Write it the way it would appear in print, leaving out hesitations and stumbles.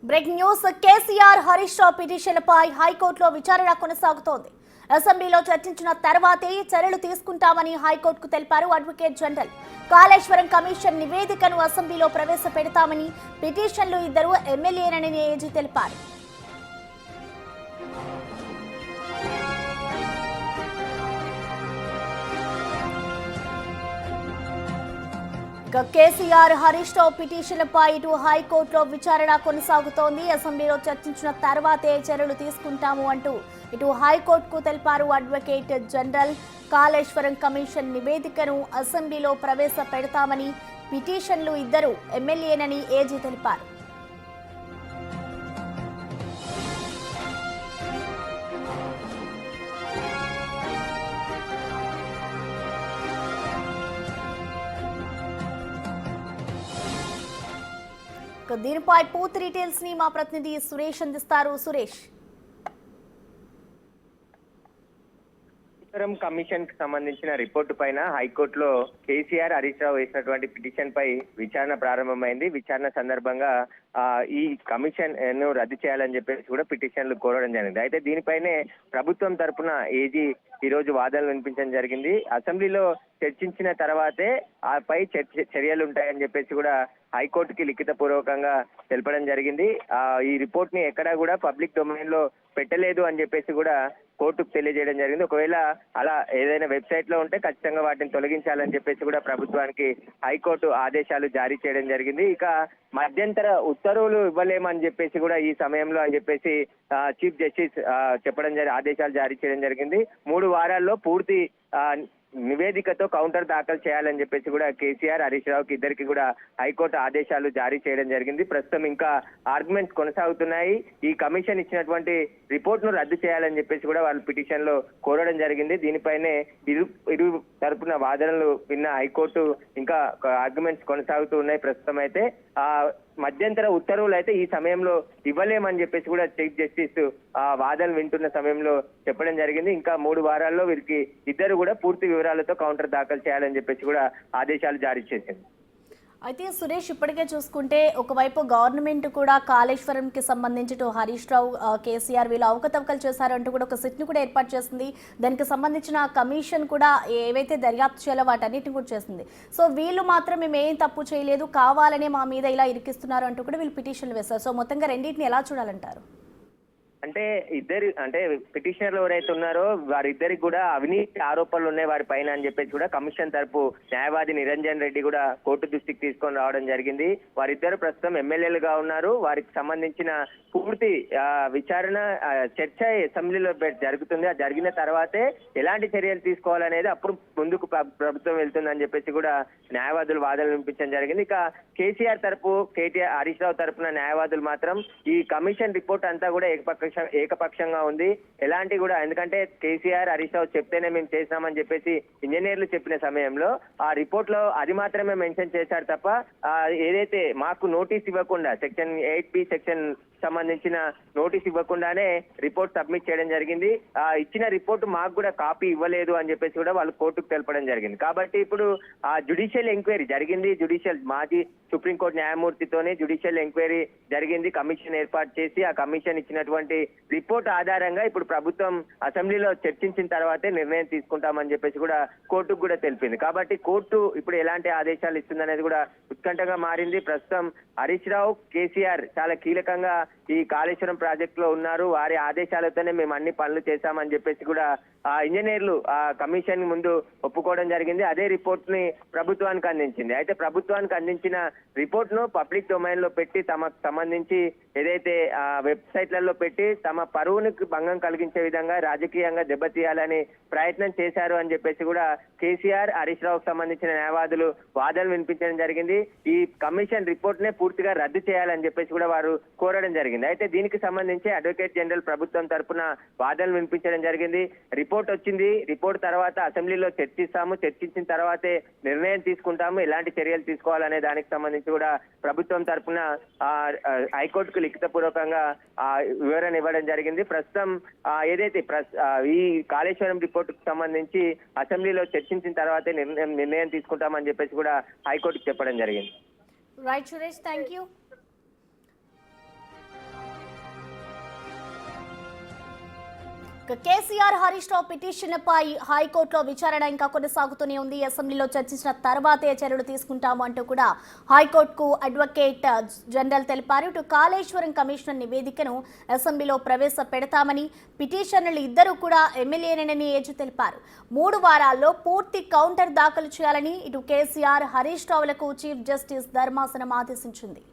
Breaking news KCR Harish రావు పిటిషన్లపై హైకోర్టులో విచారణ కొనసాగుతోంది. అసెంబ్లీలో చర్చించిన తర్వాతే చర్యలు తీసుకుంటామని హైకోర్టుకు తెలిపారు అడ్వకేట్ జనరల్. కాళేశ్వరం కమిషన్ నివేదికను అసెంబ్లీలో ప్రవేశపెడతామని పిటిషన్లు ఇద్దరు ఎమ్మెల్యేనని ఏజీ తెలిపారు. కేసీఆర్ హరీష్ రావు పిటిషన్లపై ఇటు హైకోర్టులో విచారణ కొనసాగుతోంది. అసెంబ్లీలో చర్చించిన తర్వాతే చర్యలు తీసుకుంటాము అంటూ ఇటు హైకోర్టుకు తెలిపారు అడ్వకేట్ జనరల్. కాళేశ్వరం కమిషన్ నివేదికను అసెంబ్లీలో ప్రవేశపెడతామని పిటిషన్లు ఇద్దరు ఎమ్మెల్యేనని ఏజీ తెలిపారు. దీనిపై పూర్తి డీటెయిల్స్ ని మా ప్రతినిధి సురేష్ అందిస్తారు. సురేష్, కమిషన్ కి సంబంధించిన రిపోర్టు పైన హైకోర్టులో కేసీఆర్ హరీష్ రావు వేసినటువంటి పిటిషన్ పై విచారణ ప్రారంభమైంది. విచారణ సందర్భంగా ఈ కమిషన్ ను రద్దు చేయాలని చెప్పేసి కూడా పిటిషన్లు కోరడం జరిగింది. అయితే దీనిపైనే ప్రభుత్వం తరపున ఏజీ ఈ రోజు వాదనలు వినిపించడం జరిగింది. అసెంబ్లీలో చర్చించిన తర్వాతే ఆపై చర్యలు ఉంటాయని చెప్పేసి కూడా హైకోర్టుకి లిఖిత పూర్వకంగా తెలపడం జరిగింది. ఈ రిపోర్ట్ ని ఎక్కడా కూడా పబ్లిక్ డొమైన్ లో పెట్టలేదు అని చెప్పేసి కూడా కోర్టుకు తెలియజేయడం జరిగింది. ఒకవేళ అలా ఏదైనా వెబ్సైట్ లో ఉంటే ఖచ్చితంగా వాటిని తొలగించాలని చెప్పేసి కూడా ప్రభుత్వానికి హైకోర్టు ఆదేశాలు జారీ చేయడం జరిగింది. ఇక మధ్యంతర ఉత్తర్వులు ఇవ్వలేమని చెప్పేసి కూడా ఈ సమయంలో అని చెప్పేసి చీఫ్ జస్టిస్ ఆదేశాలు జారీ చేయడం జరిగింది. 3 వారాల్లో పూర్తి నివేదికతో కౌంటర్ దాఖలు చేయాలని చెప్పేసి కూడా కేసీఆర్ హరీష్ రావుకి ఇద్దరికి కూడా హైకోర్టు ఆదేశాలు జారీ చేయడం జరిగింది. ప్రస్తుతం ఇంకా ఆర్గ్యుమెంట్స్ కొనసాగుతున్నాయి. ఈ కమిషన్ ఇచ్చినటువంటి రిపోర్ట్ ను రద్దు చేయాలని చెప్పేసి కూడా వాళ్ళు పిటిషన్ లో కోరడం జరిగింది. దీనిపైనే ఇరు తరపున వాదనలు విన్న హైకోర్టు ఇంకా ఆర్గ్యుమెంట్స్ కొనసాగుతూ ఉన్నాయి. ప్రస్తుతం అయితే మధ్యంతర ఉత్తర్వులు అయితే ఈ సమయంలో ఇవ్వలేమని చెప్పేసి కూడా చీఫ్ జస్టిస్ వాదనలు వింటున్న సమయంలో చెప్పడం జరిగింది. ఇంకా 3 వారాల్లో వీరికి ఇద్దరు కూడా పూర్తి వివరాలతో కౌంటర్ దాఖలు చేయాలని చెప్పేసి కూడా ఆదేశాలు జారీ చేసింది. అయితే సురేష్, ఇప్పటికే చూసుకుంటే ఒకవైపు గవర్నమెంట్ కూడా కాళేశ్వరంకి సంబంధించి హరీష్ రావు కేసీఆర్ వీళ్ళు అవకతవకలు చేశారంటూ కూడా ఒక సిట్ను కూడా ఏర్పాటు చేసింది. దానికి సంబంధించిన కమిషన్ కూడా ఏవైతే దర్యాప్తు చేయాలో వాటన్నిటిని కూడా చేసింది. సో వీళ్ళు మాత్రం మేము ఏం తప్పు చేయలేదు, కావాలనే మా మీద ఇలా ఇరికిస్తున్నారు అంటూ కూడా వీళ్ళు పిటిషన్లు వేస్తారు. సో మొత్తంగా రెండింటిని ఎలా చూడాలంటారు? అంటే పిటిషనర్లు ఎవరైతే ఉన్నారో వారిద్దరికి కూడా అవినీతి ఆరోపణలు ఉన్నాయి వారి పైన అని చెప్పేసి కూడా కమిషన్ తరపు న్యాయవాది నిరంజన్ రెడ్డి కూడా కోర్టు దృష్టికి తీసుకొని రావడం జరిగింది. వారిద్దరు ప్రస్తుతం ఎమ్మెల్యేలుగా ఉన్నారు. వారికి సంబంధించిన పూర్తి విచారణ చర్చ అసెంబ్లీలో జరుగుతుంది. అది జరిగిన తర్వాతే ఎలాంటి చర్యలు తీసుకోవాలనేది అప్పుడు ముందుకు ప్రభుత్వం వెళ్తుందని చెప్పేసి కూడా న్యాయవాదులు వాదనలు వినిపించడం జరిగింది. ఇక కేసీఆర్ తరపు హరీష్ రావు తరపున న్యాయవాదులు మాత్రం ఈ కమిషన్ రిపోర్ట్ అంతా కూడా ఏకపక్షంగా ఉంది. ఎలాంటి కూడా ఎందుకంటే కేసీఆర్ హరీష్ రావు చెప్తేనే మేము చేసినామని చెప్పేసి ఇంజనీర్లు చెప్పిన సమయంలో ఆ రిపోర్ట్ లో అది మాత్రమే మెన్షన్ చేశారు తప్ప ఏదైతే మాకు నోటీస్ ఇవ్వకుండా సెక్షన్ 8B సెక్షన్ సంబంధించిన నోటీస్ ఇవ్వకుండానే రిపోర్ట్ సబ్మిట్ చేయడం జరిగింది. ఇచ్చిన రిపోర్ట్ మాకు కూడా కాపీ ఇవ్వలేదు అని చెప్పేసి కూడా వాళ్ళు కోర్టుకు తెలపడం జరిగింది. కాబట్టి ఇప్పుడు ఆ జ్యుడిషియల్ ఎంక్వైరీ జరిగింది. మాజీ సుప్రీంకోర్టు న్యాయమూర్తితోనే జ్యుడిషియల్ ఎంక్వైరీ జరిగింది. కమిషన్ ఏర్పాటు చేసి ఆ కమిషన్ ఇచ్చినటువంటి రిపోర్ట్ ఆధారంగా ఇప్పుడు ప్రభుత్వం అసెంబ్లీలో చర్చించిన తర్వాతే నిర్ణయం తీసుకుంటామని చెప్పేసి కూడా కోర్టుకు కూడా తెలిపింది. కాబట్టి కోర్టు ఇప్పుడు ఎలాంటి ఆదేశాలు ఇస్తుందనేది కూడా ఉత్కంఠగా మారింది. ప్రస్తుతం హరీష్ రావు కేసీఆర్ చాలా కీలకంగా ఈ కాళేశ్వరం ప్రాజెక్ట్ లో ఉన్నారు. వారి ఆదేశాలతోనే మేము అన్ని పనులు చేశామని చెప్పేసి కూడా ఇంజనీర్లు కమిషన్ ముందు ఒప్పుకోవడం జరిగింది. అదే రిపోర్ట్ ని ప్రభుత్వానికి అందించింది. అయితే ప్రభుత్వానికి అందించిన రిపోర్ట్ ను పబ్లిక్ డొమైన్ లో పెట్టి తమకు సంబంధించి ఏదైతే వెబ్సైట్లలో పెట్టి తమ పరువునికి భంగం కలిగించే విధంగా రాజకీయంగా దెబ్బతీయాలని ప్రయత్నం చేశారు అని చెప్పేసి కూడా కేసీఆర్ హరీష్ రావుకు సంబంధించిన న్యాయవాదులు వాదనలు వినిపించడం జరిగింది. ఈ కమిషన్ రిపోర్ట్ నే పూర్తిగా రద్దు చేయాలని చెప్పేసి కూడా వారు కోరడం జరిగింది. అయితే దీనికి సంబంధించి అడ్వకేట్ జనరల్ ప్రభుత్వం తరపున వాదనలు వినిపించడం జరిగింది. రిపోర్ట్ వచ్చింది. రిపోర్ట్ తర్వాత అసెంబ్లీలో చర్చిస్తాము. చర్చించిన తర్వాతే నిర్ణయం తీసుకుంటాము. ఎలాంటి చర్యలు తీసుకోవాలనే దానికి సంబంధించి కూడా ప్రభుత్వం తరపున హైకోర్టుకు లిఖిత పూర్వకంగా వివరణ ఇవ్వడం జరిగింది. ప్రస్తుతం ఏదైతే ఈ కాళేశ్వరం రిపోర్టుకు సంబంధించి అసెంబ్లీలో చర్చించిన తర్వాతే నిర్ణయం తీసుకుంటామని చెప్పేసి కూడా హైకోర్టుకు చెప్పడం జరిగింది. Right Suresh, thank you. KCR Harish Rao petition పై హైకోర్టులో విచారణ ఇంకా కొనసాగుతూనే ఉంది. అసెంబ్లీలో చర్చించిన తర్వాతే చర్యలు తీసుకుంటాము అంటూ కూడా హైకోర్టుకు అడ్వకేట్ జనరల్ తెలిపారు. ఇటు కాళేశ్వరం కమిషనర్ నివేదికను అసెంబ్లీలో ప్రవేశపెడతామని, పిటిషనర్లు ఇద్దరు కూడా ఎమ్మెల్యేనని ఏజు తెలిపారు. 3 వారాల్లో పూర్తి కౌంటర్ దాఖలు చేయాలని ఇటు కేసీఆర్ హరీష్ రావులకు చీఫ్ జస్టిస్ ధర్మాసనం ఆదేశించింది.